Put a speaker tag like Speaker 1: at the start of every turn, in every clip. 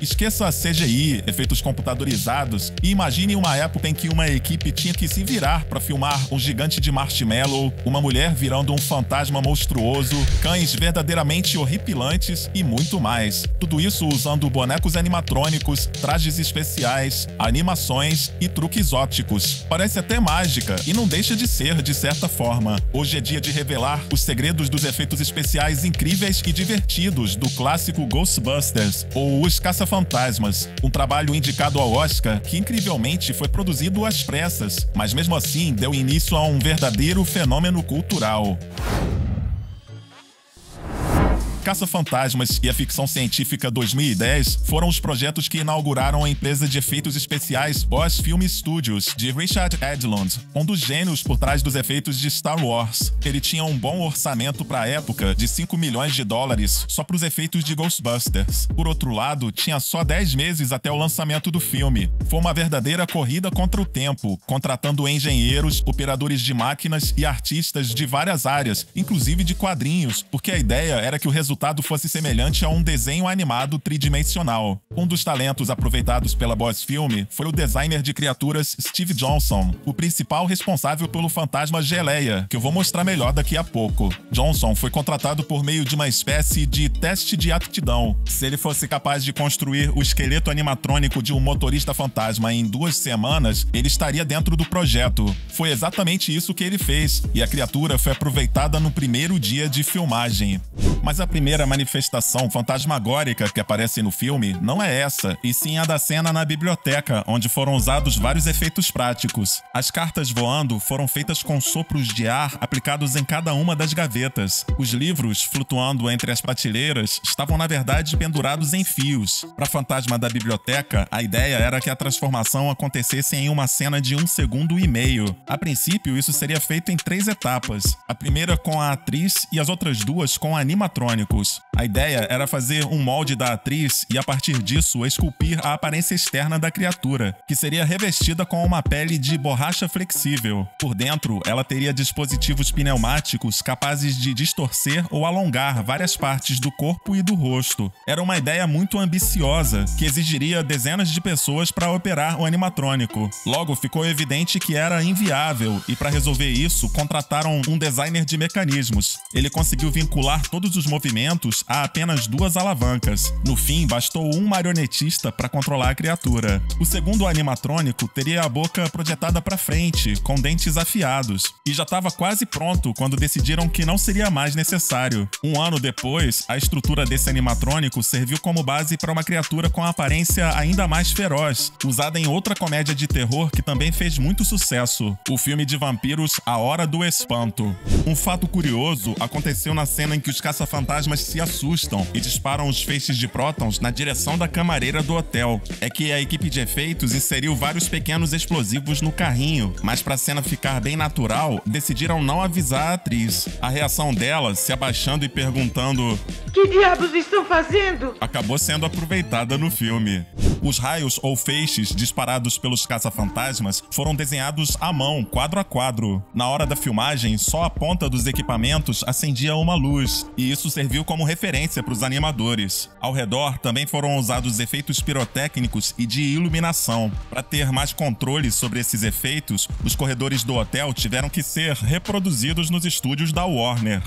Speaker 1: Esqueça CGI, efeitos computadorizados e imagine uma época em que uma equipe tinha que se virar para filmar um gigante de marshmallow, uma mulher virando um fantasma monstruoso, cães verdadeiramente horripilantes e muito mais. Tudo isso usando bonecos animatrônicos, trajes especiais, animações e truques ópticos. Parece até mágica e não deixa de ser, de certa forma. Hoje é dia de revelar os segredos dos efeitos especiais incríveis e divertidos do clássico Ghostbusters, ou Os Caça-Fantasmas, um trabalho indicado ao Oscar que incrivelmente foi produzido às pressas, mas mesmo assim deu início a um verdadeiro fenômeno cultural. Caça-Fantasmas e a Ficção Científica 2010 foram os projetos que inauguraram a empresa de efeitos especiais Boss Film Studios, de Richard Edlund, um dos gênios por trás dos efeitos de Star Wars. Ele tinha um bom orçamento para a época, de 5 milhões de dólares, só para os efeitos de Ghostbusters. Por outro lado, tinha só 10 meses até o lançamento do filme. Foi uma verdadeira corrida contra o tempo, contratando engenheiros, operadores de máquinas e artistas de várias áreas, inclusive de quadrinhos, porque a ideia era que o resultado fosse semelhante a um desenho animado tridimensional. Um dos talentos aproveitados pela Boss Film foi o designer de criaturas Steve Johnson, o principal responsável pelo fantasma Geleia, que eu vou mostrar melhor daqui a pouco. Johnson foi contratado por meio de uma espécie de teste de aptidão. Se ele fosse capaz de construir o esqueleto animatrônico de um motorista fantasma em 2 semanas, ele estaria dentro do projeto. Foi exatamente isso que ele fez, e a criatura foi aproveitada no primeiro dia de filmagem. Mas a primeira manifestação fantasmagórica que aparece no filme não é essa, e sim a da cena na biblioteca, onde foram usados vários efeitos práticos. As cartas voando foram feitas com sopros de ar aplicados em cada uma das gavetas. Os livros, flutuando entre as prateleiras, estavam na verdade pendurados em fios. Para a fantasma da biblioteca, a ideia era que a transformação acontecesse em uma cena de 1,5 segundos. A princípio, isso seria feito em 3 etapas. A primeira com a atriz e as outras 2 com animatrônicos. A ideia era fazer um molde da atriz e, a partir disso, esculpir a aparência externa da criatura, que seria revestida com uma pele de borracha flexível. Por dentro, ela teria dispositivos pneumáticos capazes de distorcer ou alongar várias partes do corpo e do rosto. Era uma ideia muito ambiciosa, que exigiria dezenas de pessoas para operar o animatrônico. Logo, ficou evidente que era inviável, e para resolver isso, contrataram um designer de mecanismos. Ele conseguiu vincular todos os movimentos a apenas 2 alavancas. No fim, bastou um marionetista para controlar a criatura. O segundo animatrônico teria a boca projetada para frente, com dentes afiados, e já estava quase pronto quando decidiram que não seria mais necessário. 1 ano depois, a estrutura desse animatrônico serviu como base para uma criatura com aparência ainda mais feroz, usada em outra comédia de terror que também fez muito sucesso, o filme de vampiros A Hora do Espanto. Um fato curioso aconteceu na cena em que os caça-fantasmas se assustam e disparam os feixes de prótons na direção da camareira do hotel. É que a equipe de efeitos inseriu vários pequenos explosivos no carrinho, mas para a cena ficar bem natural, decidiram não avisar a atriz. A reação dela, se abaixando e perguntando
Speaker 2: "Que diabos estão fazendo?",
Speaker 1: acabou sendo aproveitada no filme. Os raios ou feixes disparados pelos caça-fantasmas foram desenhados à mão, quadro a quadro. Na hora da filmagem, só a ponta dos equipamentos acendia uma luz, e isso serviu como referência para os animadores. Ao redor também foram usados efeitos pirotécnicos e de iluminação. Para ter mais controle sobre esses efeitos, os corredores do hotel tiveram que ser reproduzidos nos estúdios da Warner.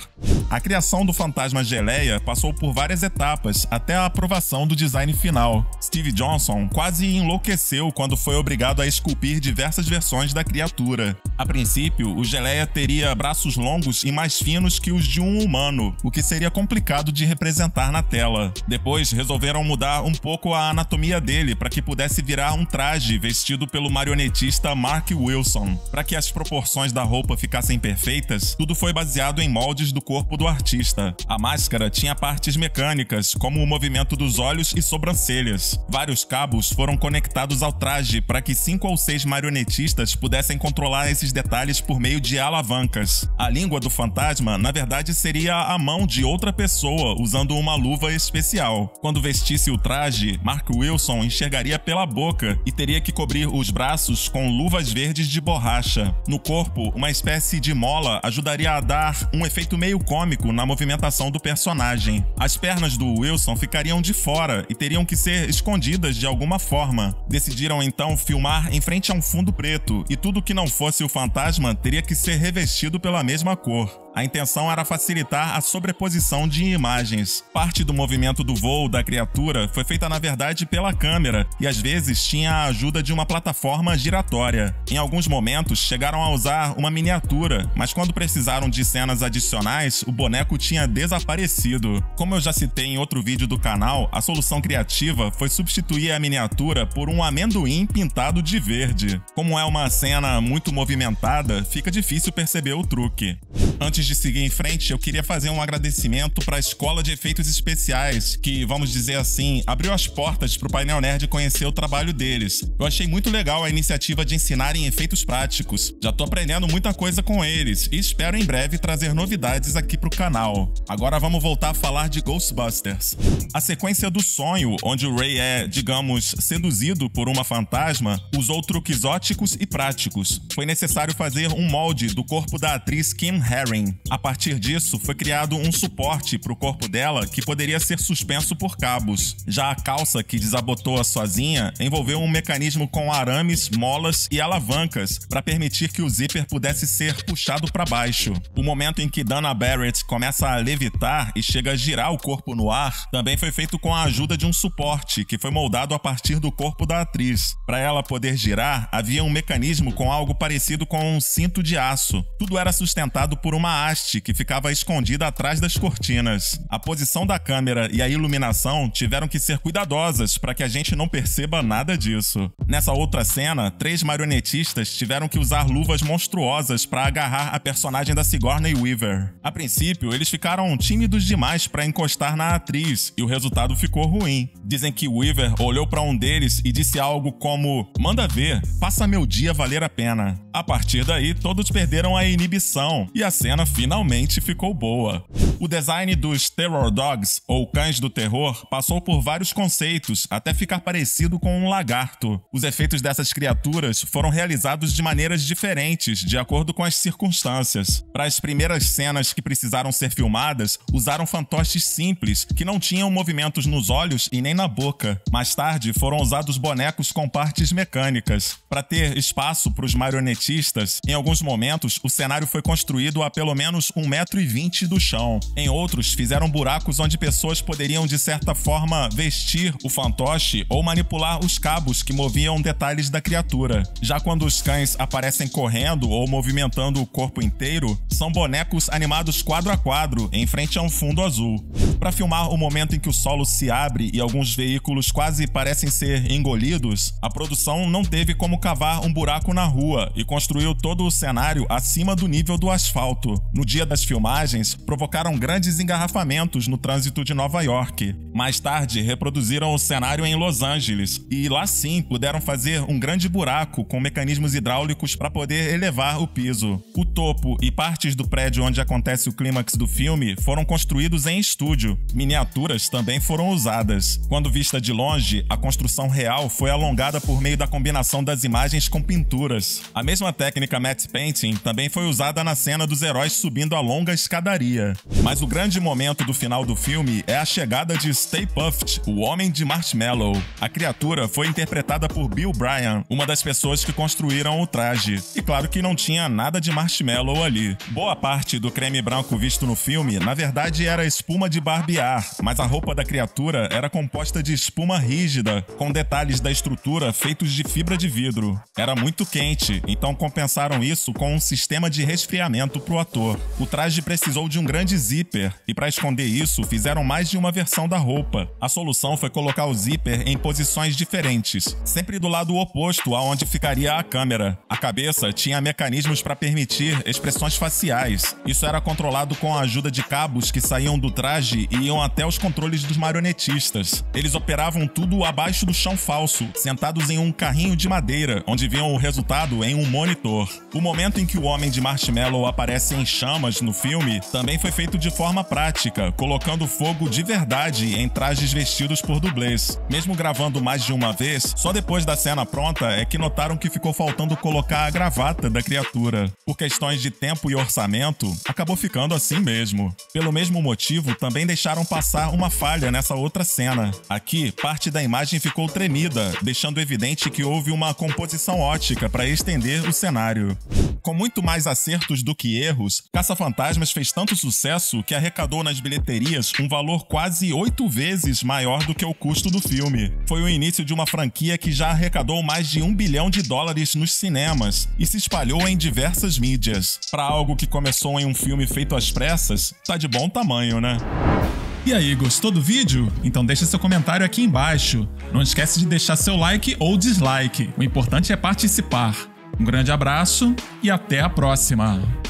Speaker 1: A criação do fantasma Geleia passou por várias etapas até a aprovação do design final. Steve Johnson quase enlouqueceu quando foi obrigado a esculpir diversas versões da criatura. A princípio, o Geleia teria braços longos e mais finos que os de um humano, o que seria complicado de representar na tela. Depois, resolveram mudar um pouco a anatomia dele para que pudesse virar um traje vestido pelo marionetista Mark Wilson. Para que as proporções da roupa ficassem perfeitas, tudo foi baseado em moldes do corpo do artista. A máscara tinha partes mecânicas, como o movimento dos olhos e sobrancelhas. Vários cabos foram conectados ao traje para que 5 ou 6 marionetistas pudessem controlar esses detalhes por meio de alavancas. A língua do fantasma, na verdade, seria a mão de outra pessoa usando uma luva especial. Quando vestisse o traje, Mark Wilson enxergaria pela boca e teria que cobrir os braços com luvas verdes de borracha. No corpo, uma espécie de mola ajudaria a dar um efeito meio cômico na movimentação do personagem. As pernas do Wilson ficariam de fora e teriam que ser escondidas de alguma forma. Decidiram então filmar em frente a um fundo preto e tudo que não fosse o fantasma teria que ser revestido pela mesma cor. A intenção era facilitar a sobreposição de imagens. Parte do movimento do voo da criatura foi feita na verdade pela câmera e às vezes tinha a ajuda de uma plataforma giratória. Em alguns momentos chegaram a usar uma miniatura, mas quando precisaram de cenas adicionais, o boneco tinha desaparecido. Como eu já citei em outro vídeo do canal, a solução criativa foi substituir a miniatura por um amendoim pintado de verde. Como é uma cena muito movimentada, fica difícil perceber o truque. Antes de seguir em frente, eu queria fazer um agradecimento para a Escola de Efeitos Especiais, que, vamos dizer assim, abriu as portas para o Painel Nerd conhecer o trabalho deles. Eu achei muito legal a iniciativa de ensinarem efeitos práticos. Já tô aprendendo muita coisa com eles e espero em breve trazer novidades aqui pro canal. Agora vamos voltar a falar de Ghostbusters. A sequência do sonho, onde o Ray é, digamos, seduzido por uma fantasma, usou truques óticos e práticos. Foi necessário fazer um molde do corpo da atriz Kim Herring. A partir disso, foi criado um suporte para o corpo dela que poderia ser suspenso por cabos. Já a calça que desabotou sozinha envolveu um mecanismo com arames, molas e alavancas para permitir que o zíper pudesse ser puxado para baixo. O momento em que Dana Barrett começa a levitar e chega a girar o corpo no ar também foi feito com a ajuda de um suporte que foi moldado a partir do corpo da atriz. Para ela poder girar, havia um mecanismo com algo parecido com um cinto de aço. Tudo era sustentado por uma haste que ficava escondida atrás das cortinas. A posição da câmera e a iluminação tiveram que ser cuidadosas para que a gente não perceba nada disso. Nessa outra cena, 3 marionetistas tiveram que usar luvas monstruosas para agarrar a personagem da Sigourney Weaver. A princípio, eles ficaram tímidos demais para encostar na atriz e o resultado ficou ruim. Dizem que Weaver olhou para um deles e disse algo como: "Manda ver, faça meu dia valer a pena." A partir daí, todos perderam a inibição e a cena finalmente ficou boa. O design dos Terror Dogs, ou Cães do Terror, passou por vários conceitos até ficar parecido com um lagarto. Os efeitos dessas criaturas foram realizados de maneiras diferentes, de acordo com as circunstâncias. Para as primeiras cenas que precisaram ser filmadas, usaram fantoches simples, que não tinham movimentos nos olhos e nem na boca. Mais tarde, foram usados bonecos com partes mecânicas. Para ter espaço para os marionetistas, em alguns momentos, o cenário foi construído a pelo menos 1,20 m do chão. Em outros, fizeram buracos onde pessoas poderiam, de certa forma, vestir o fantoche ou manipular os cabos que moviam detalhes da criatura. Já quando os cães aparecem correndo ou movimentando o corpo inteiro, são bonecos animados quadro a quadro, em frente a um fundo azul. Para filmar o momento em que o solo se abre e alguns veículos quase parecem ser engolidos, a produção não teve como cavar um buraco na rua e construiu todo o cenário acima do nível do asfalto. No dia das filmagens, provocaram grandes engarrafamentos no trânsito de Nova York. Mais tarde, reproduziram o cenário em Los Angeles e lá sim puderam fazer um grande buraco com mecanismos hidráulicos para poder elevar o piso. O topo e partes do prédio onde acontece o clímax do filme foram construídos em estúdio. Miniaturas também foram usadas. Quando vista de longe, a construção real foi alongada por meio da combinação das imagens com pinturas. A mesma técnica matte painting também foi usada na cena dos heróis subindo a longa escadaria. Mas o grande momento do final do filme é a chegada de Stay Puft, o Homem de Marshmallow. A criatura foi interpretada por Bill Bryan, uma das pessoas que construíram o traje. E claro que não tinha nada de marshmallow ali. Boa parte do creme branco visto no filme, na verdade, era espuma de barbear, mas a roupa da criatura era composta de espuma rígida, com detalhes da estrutura feitos de fibra de vidro. Era muito quente, então compensaram isso com um sistema de resfriamento para o ator. O traje precisou de um grande zíper zíper e para esconder isso fizeram mais de uma versão da roupa. A solução foi colocar o zíper em posições diferentes, sempre do lado oposto aonde ficaria a câmera. A cabeça tinha mecanismos para permitir expressões faciais. Isso era controlado com a ajuda de cabos que saíam do traje e iam até os controles dos marionetistas. Eles operavam tudo abaixo do chão falso, sentados em um carrinho de madeira, onde viam o resultado em um monitor. O momento em que o Homem de Marshmallow aparece em chamas no filme também foi feito de forma prática, colocando fogo de verdade em trajes vestidos por dublês. Mesmo gravando mais de uma vez, só depois da cena pronta é que notaram que ficou faltando colocar a gravata da criatura. Por questões de tempo e orçamento, acabou ficando assim mesmo. Pelo mesmo motivo, também deixaram passar uma falha nessa outra cena. Aqui, parte da imagem ficou tremida, deixando evidente que houve uma composição ótica para estender o cenário. Com muito mais acertos do que erros, Caça-Fantasmas fez tanto sucesso que arrecadou nas bilheterias um valor quase 8 vezes maior do que o custo do filme. Foi o início de uma franquia que já arrecadou mais de $1 bilhão nos cinemas e se espalhou em diversas mídias. Para algo que começou em um filme feito às pressas, tá de bom tamanho, né?
Speaker 3: E aí, gostou do vídeo? Então deixa seu comentário aqui embaixo. Não esquece de deixar seu like ou dislike. O importante é participar. Um grande abraço e até a próxima!